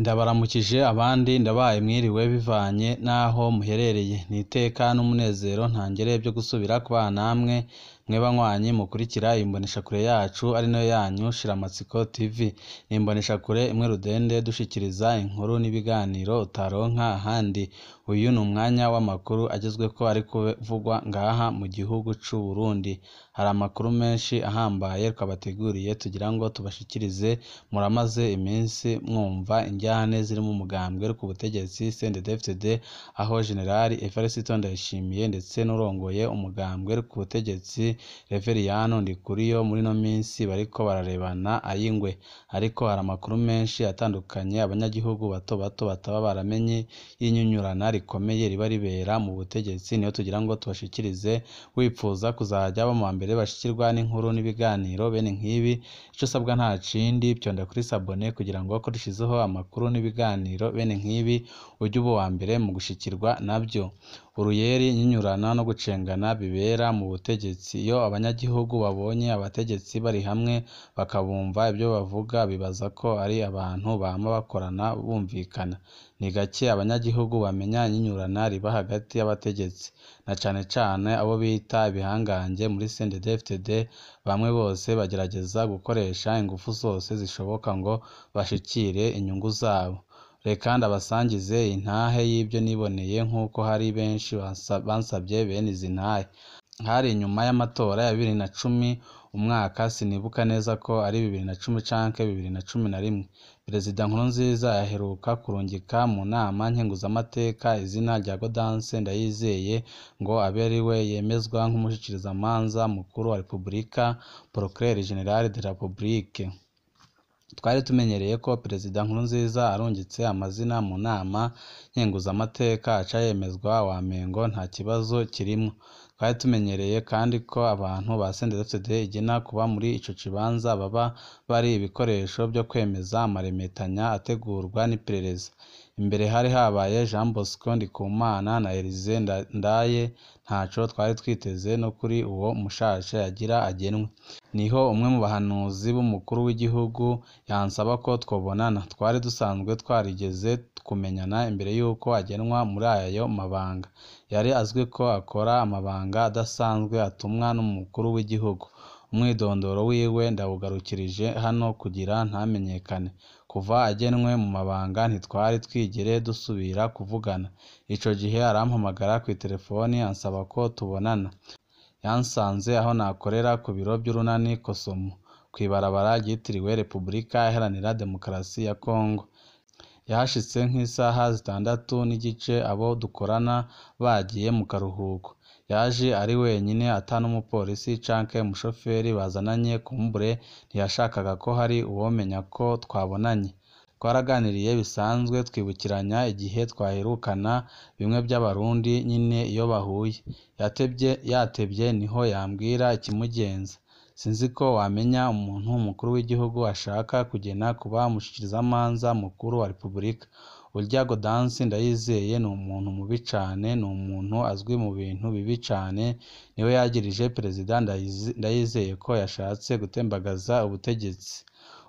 Ndabaramukije abandi ndabaye mwiriwe bivanye n'aho muherereye n'iteka n'umunezero ntangere byo gusubira kubana namwe mwebanywanyi mukurikira imboneshakure yacu ari nayo yanyu Shiramatsiko TV n'imboneshakure imwe rudende dushikiriza inkuru n'ibiganiro utaronka ahandi. Uyu ni umwanya w'amakuru agezweko ari kuvugwa ngaha mu gihugu c'u Burundi. Hari amakuru menshi ahambaye twabateguriye tugira ngo tubashikirize. Muramaze iminsi mwumva injyane ziri mu mugambwe ku butegetsi CNDD-FDD aho General Evariste Ndayishimiye ndetse n'urongoye umugambwe ku butegetsi Reveriyano Ndikuriyo muri no minsi bariko bararebana ayingwe. Ariko hari amakuru menshi atandukanye abanyagihugu bato bato bataba baramenye y'inyunyurana rikomeye riba ribera mu butegetsi niyo tugira ngo tubashikirize. Wipfuza kuzajya abo mu mbere bashikirwa n'inkuru n'ibiganiro bene nk'ibi, ico sabwa nta cindi pyonda kuri sabone kugira ngo ko dushizeho amakuru n'ibiganiro bene nk'ibi ujye uba wa mbere mu gushikirwa nabyo. Uruyeri nyinyurana no gucengana bibera mu butegetsi iyo abanyagihugu babonye abategetsi bari hamwe bakabumva ibyo bavuga bibaza ko ari abantu bama bakorana bumvikana. Ni gake abanyagihugu bamenya nyinyurana riba hagati y'abategetsi na cane cane abo bita ibihangange muri CNDD-FDD. Bamwe bose bagerageza gukoresha ingufu zose zishoboka ngo bashikire inyungu zabo. Reka ndabasangize intahe y'ibyo niboneye nk'uko hari benshi bansabye bene izi ntahe. Hari inyuma y'amatora ya 2010 umwaka sinibuka neza ko ari 2010 canke 2011, Perezida Nkurunziza yaheruka kurungika mu nama nkenguzamateka izina rya Gaudence Ndayizeye ngo abe ari we yemezwa nk'umushikirizamanza mukuru wa Repubulika, Procureur General de la République. Twari tumenyereye ko Perezida Nkurunziza arungitse amazina mu nama nkenguzamateka aca yemezwa wamengo nta kibazo kirimwo. Twari tumenyereye kandi ko abantu ba CNDD-FDD igena kuba muri ico kibanza baba bari ibikoresho byo kwemeza amaremetanya ategurwa n'iperereza. Imbere hari habaye Jean Bosco Ndikumana na Elise Ndaye, ntaco twari twiteze no kuri uwo mushasha yagira agenwe. Niho umwe mu bahanuzi b'umukuru w'igihugu yansaba ko twobonana. Twari dusanzwe twarigeze kumenyana imbere yuko agenwa muri ayo mabanga. Yari azwi ko akora amabanga adasanzwe atumwa n'umukuru w'igihugu. Umwidondoro wiwe ndawugarukirije hano kugira ntamenyekane. Kuva agenwe mu mabanga ntitwari twigere dusubira kuvugana. Ico gihe arampamagara ku telefoni ansaba ko tubonana. Yansanze aho nakorera ku biro by'urunani Kosomo kwibarabara ryitiriwe Repubulika Iharanira Demokarasi ya Kongo. Yahashitse nk'isaha 6:30 abo dukorana bagiye mu karuhuko. Yaje ari wenyine atanu umupolisi canke umushoferi bazananye kumbure ntiyashakaga ko hari uwomenya ko twabonanye. Twaraganiriye bisanzwe twibukiranya igihe twaherukana bimwe by'abarundi nyine iyo bahuye. Yatebye niho yambwira ikimugenza. Sinzi ko wamenya umuntu mukuru w'igihugu ashaka kugena kuba umushikirizamanza mukuru wa Repubulika. Urya Gaudence Ndayizeye ni umuntu mubi cane, ni umuntu azwi mu bintu bibi cane. Niwe yagirije Perezida Ndayizeye ko yashatse gutembagaza ubutegetsi.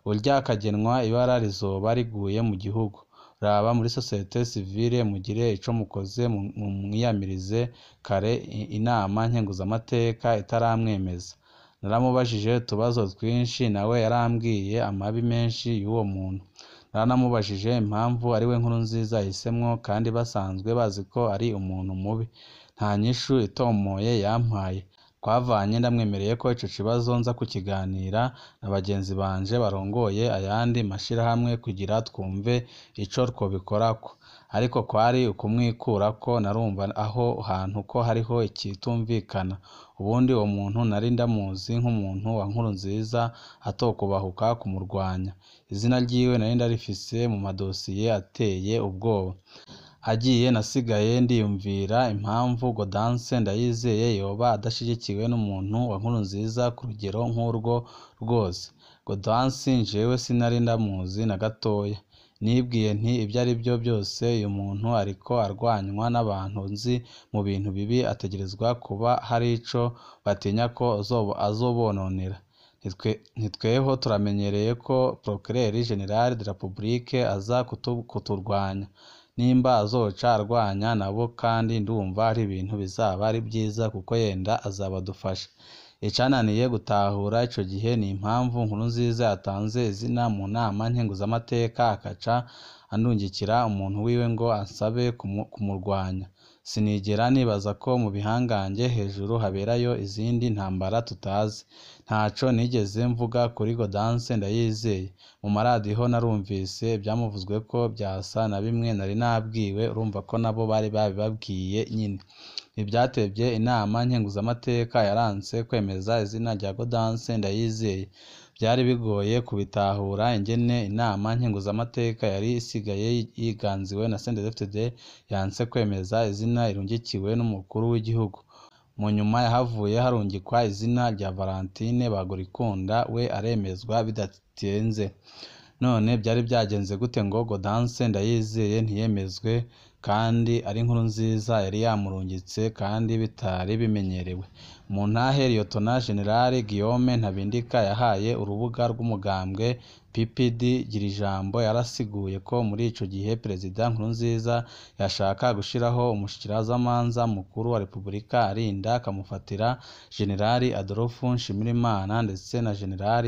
Urya akagenwa ibara rizoba riguye mu gihugu. Raba muri societe civile mugire ico mukoze mu mwiyamirize kare inama nkenguzamateka itaramwemeza. Naramubajije utubazo twinshi nawe yarambwiye amabi menshi y'uwo muntu. Naranamubajije impamvu ari we Nkurunziza yahisemwo kandi basanzwe bazi ko ari umuntu mubi. Nta nyishu itomoye yampaye. Twavanye ndamwemereye ko ico kibazo nza kukiganira na bagenzi banje barongoye ayandi mashirahamwe kugira twumve ico twobikorako. Ariko kwari ukumwikurako. Narumva aho hantu ko hariho ikitumvikana. Ubundi uwo muntu nari ndamuzi nk'umuntu wa Nkurunziza atokubahuka kumurwanya. Izina ryiwe nari ndarifise mu madosiye ateye ubwoba. Agiye nasigaye ndiyumvira impamvu Gaudence Ndayizeye yoba adashigikiwe n'umuntu wa Nkurunziza ku rugero nk'urwo rwose. Gaudence jewe sinari ndamuzi na gatoya. Nibwiye nti ibyo ari byo byose uyu muntu ariko arwanywa n'abantu nzi mu bintu bibi ategerezwa kuba hari ico batinya ko azobononera. ntitweho turamenyereye ko Procureur General de la Republique aza kuturwanya, nimba azoca arwanya nabo kandi ndumva ari ibintu bizaba ari byiza kuko yenda azabadufasha. Icananiye gutahura ico gihe ni impamvu Nkurunziza yatanze izina mu nama nkenguzamateka akaca andungikira umuntu wiwe ngo ansabe kumurwanya. Sinigera nibaza ko mu bihangange hejuru haberayo izindi ntambara tutazi. Ntaco nigeze mvuga kuri Gaudence Ndayizeye. Mu maradiyo narumvise byamuvuzwe ko byasa na bimwe nari nabwiwe, urumva ko nabo bari babibabwiye nyine. Ibyatevye inama nkenguzamateka yaranse kwemeza izina rya Gaudence Ndayizeye. Byari bigoye kubitahura ingene inama nkenguzamateka yari isigaye yiganziwe na CNDD-FDD yanse kwemeza izina irungikiwe n'umukuru w'igihugu. Mu nyuma yahavuye harungikwa izina rya Valentine Bagorikunda, we aremezwa bidatinze. None byari byagenze gute ngo Gaudence Ndayizeye ntiyemezwe kandi ari Nkurunziza yari yamurungitse kandi bitari bimenyerewe? Mu ntahe Lieutenant General Guillaume Ntabindika yahaye urubuga rw'umugambwe PPD Girijambo yarasiguye ko muri ico gihe Perezida Nkurunziza yashaka gushiraho umushikirizamanza mukuru wa Repubulika arinda akamufatira General Adolphe Nshimirimana ndetse na General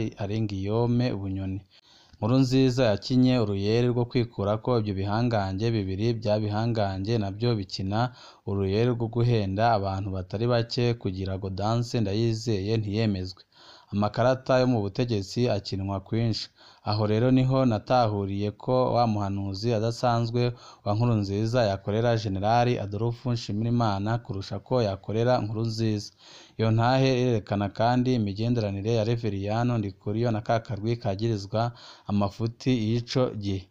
Guillaume Bunyoni. Nkurunziza yakinye uruyeri rwo kwikurako ibyo bihangange bibiri bya bihangange nabyo bikina uruyeri rwo guhenda abantu batari bake kugira Gaudence Ndayizeye ntiyemezwe. Amakarata yo mu butegetsi akinwa kwinshi. Aho rero niho natahuriye ko wa muhanuzi adasanzwe wa Nkurunziza yakorera General Adolphe Nshimirimana kurusha ko yakorera Nkurunziza. Iyo ntahe irerekana kandi imigenderanire ya Reveriyano Ndikuriyo na Kakarwi kagirizwa amafuti y'ico gihe.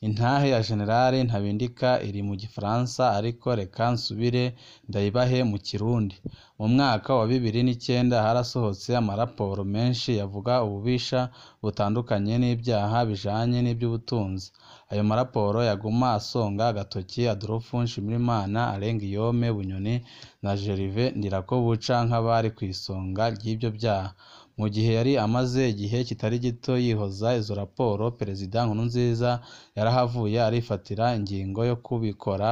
Intahe ya General Ntabindika iri mu Gifaransa ariko reka nsubire ndayibahe mu Kirundi. Mu mwaka wa 2009 harasohotse amaraporo menshi yavuga ububisha butandukanye n'ibyaha bijanye n'iby'ubutunzi. Ayo maraporo yaguma asonga agatoki Adolphe Nshimirimana, Guillaume Bunyoni na Gervais Ndirakobuca nk'abari ku isonga ry'ibyo byaha. Mu gihe yari amaze igihe kitari gito yihoza izo raporo, Perezida Nkurunziza yarahavuye arifatira ingingo yo kubikora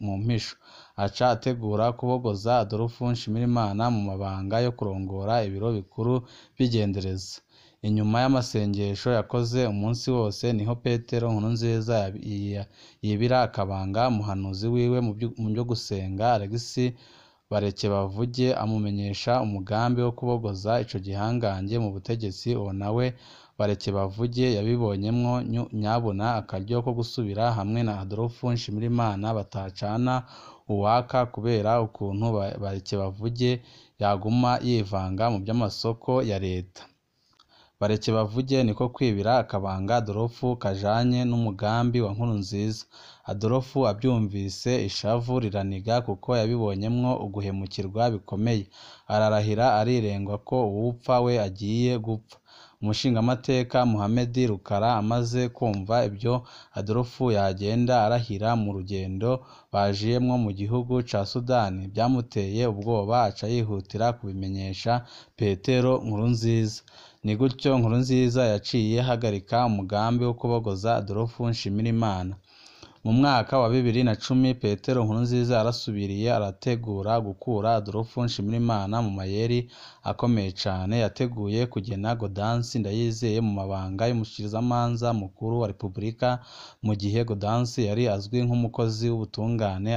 mu mpisho. Aca ategura kubogoza Adolphe Nshimirimana mu mabanga yo kurongora ibiro bikuru by'igendereza. Inyuma y'amasengesho yakoze umunsi wose niho Petero Nkurunziza yibira akabanga umuhanuzi wiwe mu byo gusenga Alexis Barekebavuge amumenyesha umugambi wo kubogoza ico gihangange mu butegetsi. Uwo nawe Barekebavuge yabibonyemwo nyabona akaryo ko gusubira hamwe na Adolphe Nshimirimana batacana uwaka kubera ukuntu Barekebavuge yaguma yivanga mu by'amasoko ya leta. Barekebavuge niko kwibira akabanga Adolphe kajanye n'umugambi wa Nkurunziza. Adolphe abyumvise ishavu riraniga kuko yabibonyemwo uguhemukirwa bikomeye. Ararahira arirengwa ko uwupfa we agiye gupfa. Umushingamateka Mohamed Rukara amaze kumva ibyo Adolphe yagenda arahira mu rugendo bajiyemwo mu gihugu ca Sudani, byamuteye ubwoba aca yihutira kubimenyesha Petero Nkurunziza. Ni gutyo Nkurunziza yaciye hagarika umugambi wo kubogoza Adolphe Nshimirimana. Mu mwaka wa 2010 Petero Nkurunziza arasubiriye arategura gukura Adolphe Nshimirimana mu mayeri akomeye cane. Yateguye kugena Gaudence Ndayizeye mu mabanga y'umushikirizamanza mukuru wa Repubulika, mu gihe Gaudence yari azwi nk'umukozi w'ubutungane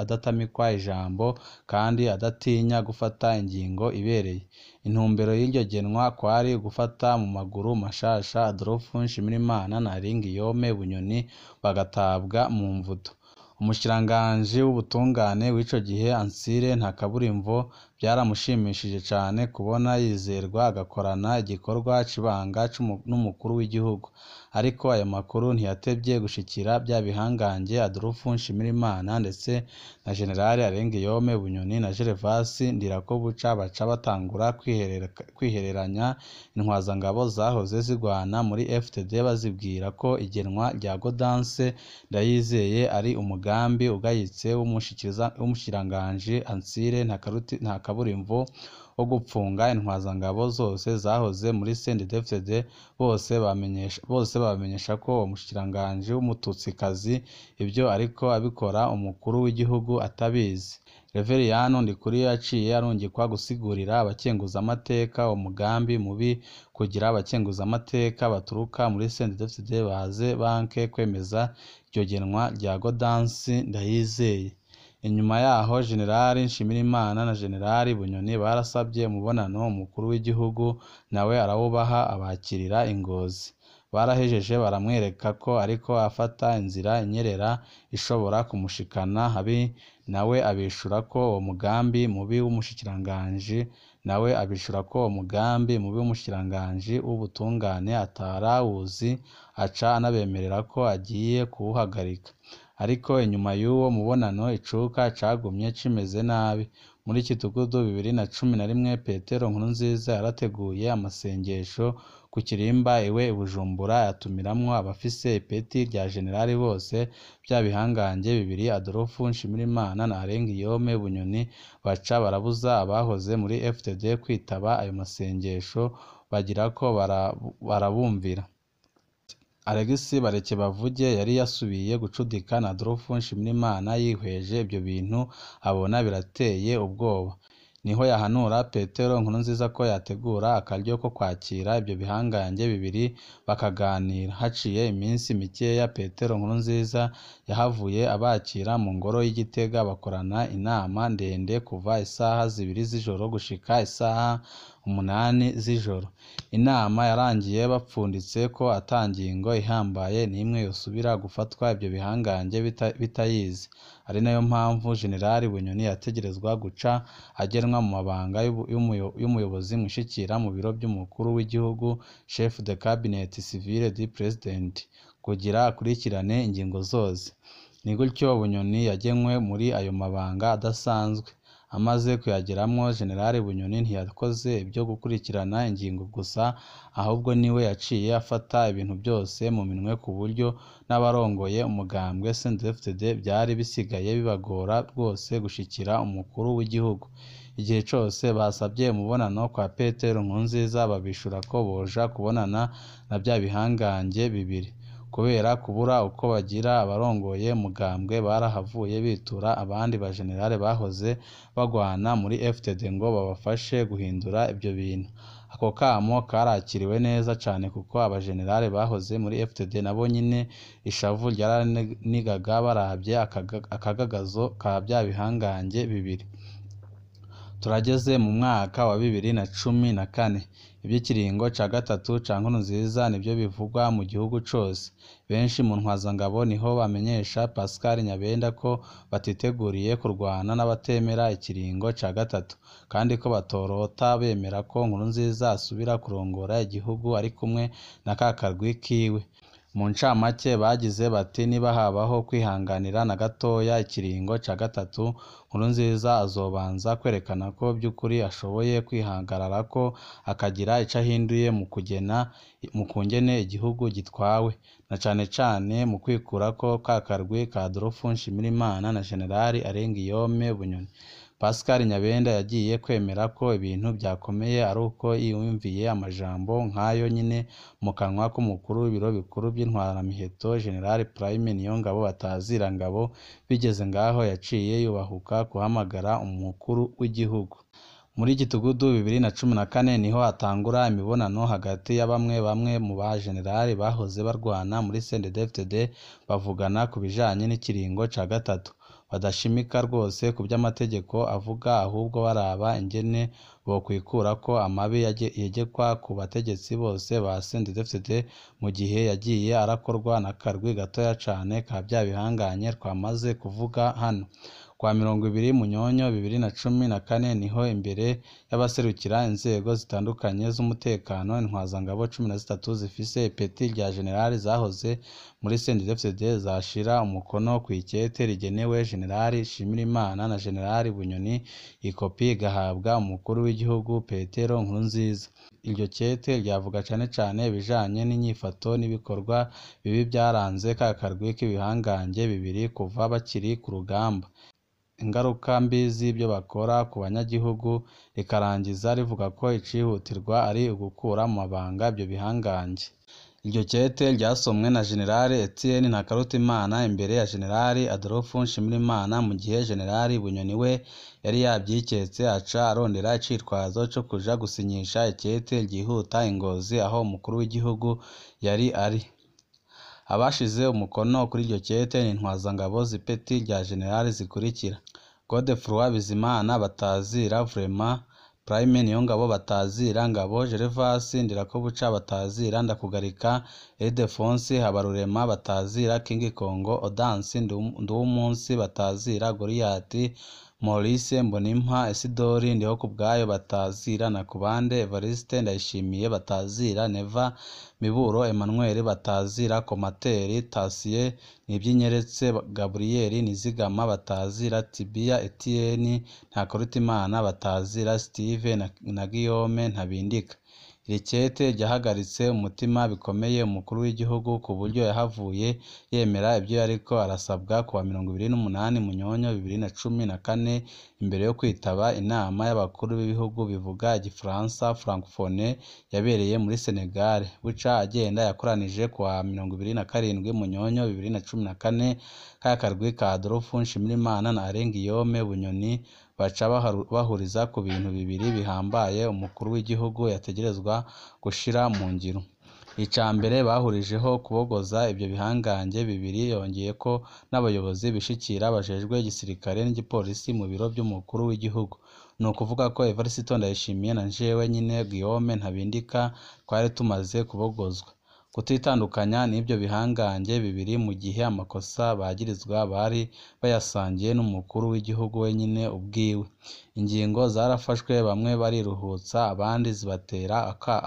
adatamikwa ijambo kandi adatinya gufata ingingo ibereye. Intumbero y'iryo genwa kwari gufata mu maguru mashasha Adolphe Nshimirimana na Guillaume Bunyoni bagatabwa mu mvuto. Umushikiranganje w'ubutungane w'ico gihe Ansire Ntakaburimvo byaramushimishije cane kubona yizerwa agakorana igikorwa c'ibanga n'umukuru w'igihugu. Ariko aya makuru ntiyatevye gushikira bya bihangange Adolphe Nshimirimana ndetse na General Guillaume Bunyoni na Gervais Ndirakobuca baca batangura kwihereranya intwazangabo zahoze zigwana muri FTD bazibwira ko igenwa rya Gaudence Ndayizeye ari umugambi ugayitse w'umushikiranganje Ansire Ntakaburimvo wo gupfunga intwazangabo zose zahoze muri CNDD-FDD, bose bamenyesha ko uwo mushikiranganji w'umututsikazi ibyo ariko abikora umukuru w'igihugu atabizi. Reveriyani Ndikuriyo yaciye arungikwa gusigurira abakenguzamateka umugambi mubi kugira abakenguzamateka baturuka muri CNDD-FDD baze banke kwemeza iryo genwa rya Gaudence Ndayizeye. Inyuma yaho Generali Nshimirimana na Generali Bunyoni barasabye umubonano umukuru w'igihugu nawe arawubaha abakirira Ingozi. Barahejeje baramwereka ko ariko afata inzira inyerera ishobora kumushikana habi, nawe abishura ko uwo mugambi mubi w'umushikiranganji w'ubutungane atarawuzi, aca anabemerera ko agiye kuwuhagarika. Ariko inyuma y'uwo mubonano icuka cagumye cimeze nabi. Muri Kitugudu 2011 Petero Nkurunziza yarateguye amasengesho ku kirimba iwe i Bujumbura, yatumiramwo abafise ipeti rya generali bose bya bihangange bibiri Adolphe Nshimirimana na Arengiyome Bunyoni, baca barabuza abahoze muri FDD kwitaba ayo masengesho bagira ko barabumvira. Alegisi Barekebavuge yari yasubiye gucudika na Adolphe Nshimirimana yihweje ibyo bintu abona birateye ubwoba. Niho yahanura Petero Nkurunziza ko yategura akaryo ko kwakira ibyo bihangange bibiri bakaganira. Haciye iminsi mikeya Petero Nkurunziza yahavuye abakira mu ngoro y'Igitega bakorana inama ndende kuva isaha 2 z'ijoro gushika isaha 8 z'ijoro. Inama yarangiye bapfunditse ko atangingo ihambaye n'imwe yosubira gufatwa ibyo bihangange bitayizi. Ari nayo mpamvu Generali Bunyoni yategerezwa guca agenwa mu mabanga y'umuyobozi mwishikira mu biro by'umukuru w'igihugu, chef de cabinet civil du president, kugira akurikirane ingingo zose. Ni gutyo Bunyoni yagenwe muri ayo mabanga adasanzwe. Amaze kuyageramwo Generali Bunyoni ntiyakoze ibyo gukurikirana ingingo gusa, ahubwo niwe yaciye afata ibintu byose mu minwe ku buryo n'abarongoye umugambwe CNDD-FDD byari bisigaye bibagora rwose gushikira umukuru w'igihugu. Igihe cyose basabye umubonano kwa Petero Nkurunziza babishura ko boja kubonana na bya bihangange bibiri. Kubera kubura uko bagira abarongoye umugambwe barahavuye bitura abandi bajenerali bahoze bagwana muri FDD ngo babafashe guhindura ibyo bintu. Ako kamo karakiriwe neza cyane kuko abajenerali bahoze muri FDD nabo nyine ishavu ryaranigaga barabye akagagazo ka bya bihangange bibiri. Turageze mu mwaka wa 2014. Iby'ikiringo ca gatatu ca Nkurunziza nibyo bivugwa mu gihugu cose. Benshi mu ntwazangabo niho bamenyesha Pascal Nyabenda ko batiteguriye kurwana n'abatemera ikiringo ca gatatu, kandi ko batorota bemera ko Nkurunziza asubira kurongora igihugu ari kumwe na kakarwi kiwe. Mu ncamake bagize bati niba habaho kwihanganira na gatoya ikiringo ca gatatu, Nkurunziza azobanza kwerekana ko by'ukuri ashoboye kwihagarara ko akagira ico ahinduye mu kungene igihugu gitwawe, na cane cane mu kwikura ko kakarwi ka Adolphe Nshimirimana na Generali Arengiyome Bunyoni. Pascal Nyabenda yagiye kwemera ko ibintu byakomeye ari uko yiyumviye amajambo nk'ayo nyine mu kanwa k'umukuru w'ibiro bikuru by'intwaramiheto General Prime Niyongabo Batazirangabo. Bigeze ngaho yaciye yubahuka guhamagara umukuru w'igihugu. Muri Gitugudu 2014 niho hatangura imibonano hagati ya bamwe mu bajenerali bahoze barwana muri CNDD-FDD bavugana ku bijanye n'ikiringo ca gatatu. Badashimika rwose ku by'amategeko avuga, ahubwo baraba ingene bokwikura ko amabi yegekwa ku bategetsi bose ba CNDD-FDD mu gihe yagiye arakorwa na karwi gatoya cane ka bya bihanganye twamaze kuvuga hano. Kwa 20 Munyonyo 2014 niho imbere y'abaserukira inzego zitandukanye z'umutekano intwazangabo 13 zifise ipeti rya generali zahoze muri CNDD-FDD zashira umukono ku ikete rigenewe Generali Nshimirimana na Generali Bunyoni, ikopi gahabwa umukuru w'igihugu Petero Nkurunziza. Iryo kete ryavuga cane bijanye n'inyifato n'ibikorwa bibi byaranze kakarwi k'ibihangange bibiri kuva bakiri ku rugamba. ingaruka mbi z'ibyo bakora ku banyagihugu, rikarangiza rivuga ko icihutirwa ari ugukura mu mabanga ibyo bihangange. Iryo kete ryasomwe na Generali Etienne Ntakarutimana imbere ya Generali Adolphe Nshimirimana, mu gihe Generali Bunyoni we yari yabyiketse aca arondera icitwazo co kuja gusinyisha ikete ryihuta i Ngozi aho umukuru w'igihugu yari ari. Abashize umukono kuri iryo kete ni intwazangabo z'ipeti rya Generali zikurikira: Godefroid Bizimana batazira Vraiment, Prime Niyongabo batazira Ngabo, Gervas Ndirakobuca batazira Ndakugarika, Ildefonsi Habarurema batazira King Kongo, Audace Nduwumunsi batazira Goliath, Maurice Mbonimpa, Isidori Ndihokubwayo batazira Nakubande, Evariste Ndayishimiye batazira Neva, Miburo Emmanuel batazira Komateri, Tasie Niby'inyeretse, Gabriel Nizigama batazira Tibia, Etienne Ntakarutimana batazira Steve na Guillaume Ntabindika. Iri kete ryahagaritse umutima bikomeye umukuru w'igihugu ku buryo yahavuye yemera ibyo yariko arasabwa kuwa 28 Munyonyo 2014 imbere yo kwitaba inama y'abakuru b'ibihugu bivuga igifaransa francophone yabereye muri Senegal. Buca agenda yakoranije kuwa 27 Munyonyo 2014 kakarwi ka Adolphe Nshimirimana na Alain Guillaume Bunyoni baca bahuriza ku bintu bibiri bihambaye umukuru w'igihugu yategerezwa gushira mu ngiro. Ica mbere bahurijeho kubogoza ibyo bihangange bibiri, yongeye ko n'abayobozi bishikira bajejwe igisirikare n'igipolisi mu biro by'umukuru w'igihugu. Ni ukuvuga ko Evariste Ndayishimiye na jewe nyine Guillaume Ntabindika twari tumaze kubogozwa. Kutitandukanya n'ibyo bihangange bibiri mu gihe amakosa bagirizwa bari bayasangiye n'umukuru w'igihugu wenyine ubwiwe. Ingingo zarafashwe, bamwe bariruhutsa abandi zibatera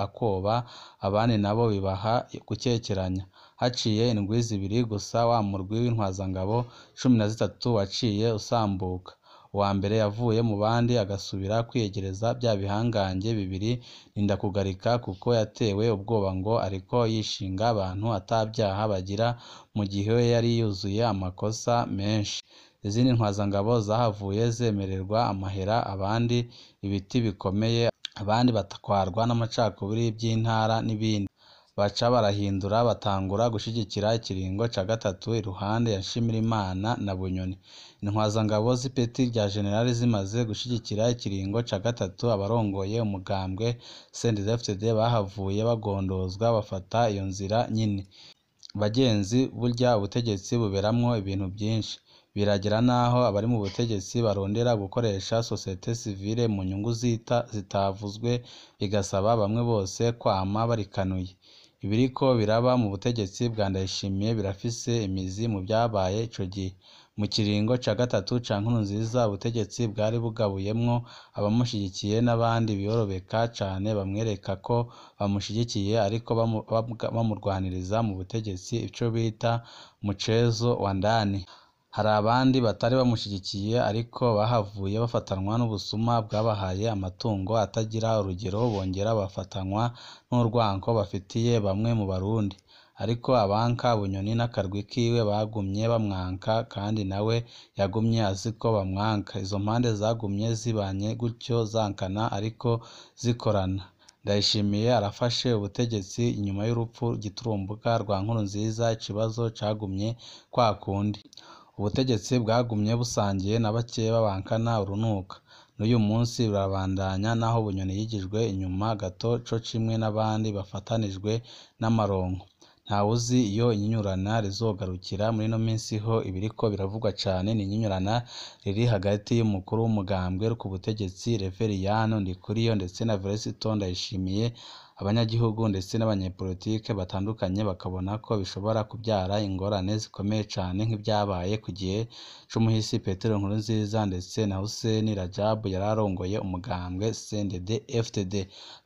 akoba, abandi nabo bibaha gukekeranya. Haciye indwi zibiri gusa wa murwi w'intwazangabo 13 waciye usambuka. Uwa mbere yavuye mu bandi agasubira kwiyegereza bya bihangange bibiri ni Ndakugarika, kuko yatewe ubwoba ngo ariko yishinga abantu atabyaha bagira mu gihe we yari yuzuye amakosa menshi. Izindi ntwazangabo zahavuye zemererwa amahera, abandi ibiti bikomeye, abandi batakwarwa n'amacakubiri by'intara n'ibindi. Baca barahindura batangura gushigikira ikiringo ca gatatu iruhande ya Nshimirimana na Bunyoni. Intwazangabo z'ipeti rya Generali zimaze gushigikira ikiringo ca gatatu, abarongoye umugambwe CNDD-FDD bahavuye bagondozwa bafata iyo nzira nyine. Bagenzi, burya ubutegetsi buberamwo ibintu byinshi. Biragira naho abari mu butegetsi barondera gukoresha societe civile mu nyungu zitavuzwe, bigasaba bamwe bose kwama barikanuye. Ibiriko biraba mu butegetsi bwa Ndayishimiye birafise imizi mu byabaye ico gihe. Mu kiringo ca gatatu ca Nkurunziza ubutegetsi bwari bugabuyemwo abamushigikiye n'abandi biyorobeka cane bamwereka ko bamushigikiye ariko bamurwaniriza mu butegetsi, ico bita muchezo wa ndani. Hari abandi batari bamushigikiye ariko bahavuye bafatanwa n'ubusuma bwabahaye amatungo atagira urugero, bongera bafatanwa n'urwanko bafitiye bamwe mu Barundi. Ariko abanka Bunyoni n'akarwi kiwe bagumye bamwanka, kandi nawe yagumye aziko bamwanka. Izo mpande zagumye zibanye gutyo zankana ariko zikorana. Ndayishimiye arafashe ubutegetsi inyuma y'urupfu giturumbuka rwa Nkurunziza, ikibazo cagumye kwa kundi. Ubutegetsi bwagumye busangiye na bakeya babankana urunuka. N'uyu munsi burabandanya naho Bunyoni yigijwe inyuma gato co kimwe n'abandi bafatanijwe n'amaronko. Ntawuzi iyo inyinyurana rizogarukira. Muri no minsi ho ibiriko biravugwa cane ni inyinyurana riri hagati y'umukuru w'umugambwe ku butegetsi Reveriyano Ndikuriyo ndetse na Evariste Ndayishimiye. Abanyagihugu ndetse n'abanyepolitike batandukanye bakabona ko bishobora kubyara ingorane zikomeye cane nk'ibyabaye ku gihe c'umuhisi Petero Nkurunziza ndetse na Hussein Rajab yararongoye umugambwe CNDD-FDD.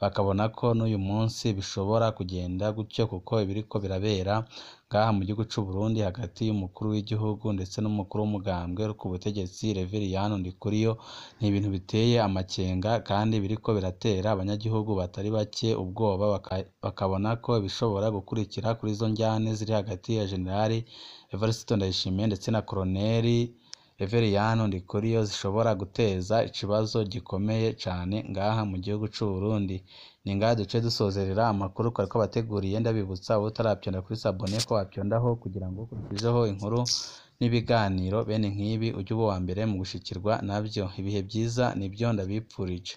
Bakabona ko n'uyu munsi bishobora kugenda gutyo, kuko ibiriko birabera ngaha mu gihugu c'u Burundi hagati y'umukuru w'igihugu ndetse n'umukuru w'umugambwe ku butegetsi Reveriyano Ndikuriyo ni ibintu biteye amakenga, kandi biriko biratera abanyagihugu batari bake ubwoba, bakabona ko bishobora gukurikira kuri izo njyane ziri hagati ya Generali Evariste Ndayishimiye ndetse na Koloneli Reveriyano Ndikuriyo zishobora guteza ikibazo gikomeye cyane ngaha mu gihugu cy'u Burundi. Ni ngaha duce dusozerera amakuru twari twabateguriye, ndabibutsa wowe utarabyonda kuri sabone ko wabyondaho kugira ngo ukurikizeho inkuru n'ibiganiro bene nk'ibi ujye uba uwa mbere mu gushikirwa nabyo. Ibihe byiza nibyo ndabipfurije.